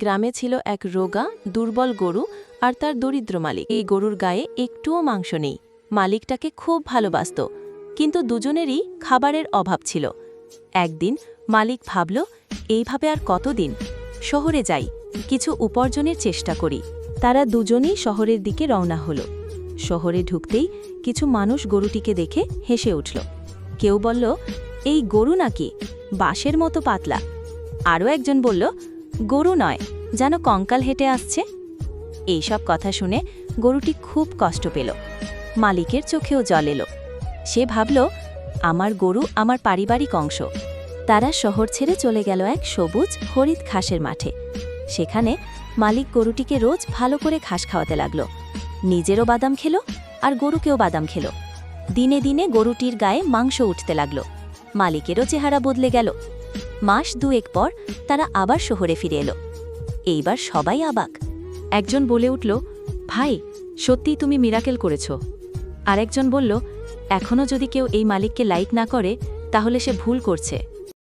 গ্রামে ছিল এক রোগা দুর্বল গরু আর তার দরিদ্র মালিক। এই গরুর গায়ে একটুও মাংস নেই। মালিকটাকে খুব ভালোবাসত, কিন্তু দুজনেরই খাবারের অভাব ছিল। একদিন মালিক ভাবল, এইভাবে আর কতদিন? শহরে যাই, কিছু উপার্জনের চেষ্টা করি। তারা দুজনেই শহরের দিকে রওনা হলো। শহরে ঢুকতেই কিছু মানুষ গরুটিকে দেখে হেসে উঠল। কেউ বলল, এই গরু নাকি, বাঁশের মতো পাতলা। আরও একজন বলল, গরু নয়, যেন কঙ্কাল হেঁটে আসছে। এইসব কথা শুনে গরুটি খুব কষ্ট পেল। মালিকের চোখেও জল এলো। সে ভাবল, আমার গরু আমার পারিবারিক অংশ। তারা শহর ছেড়ে চলে গেল এক সবুজ হরিৎ ঘাসের মাঠে। সেখানে মালিক গরুটিকে রোজ ভালো করে ঘাস খাওয়াতে লাগল। নিজেরও বাদাম খেল আর গরুকেও বাদাম খেল। দিনে দিনে গরুটির গায়ে মাংস উঠতে লাগল। মালিকেরও চেহারা বদলে গেল। মাস দুয়েক পর তারা আবার শহরে ফিরে এলো। এইবার সবাই অবাক। একজন বলে উঠল, ভাই, সত্যিই তুমি মিরাকেল করেছ। আরেকজন বলল, এখনও যদি কেউ এই মালিককে লাইক না করে, তাহলে সে ভুল করছে।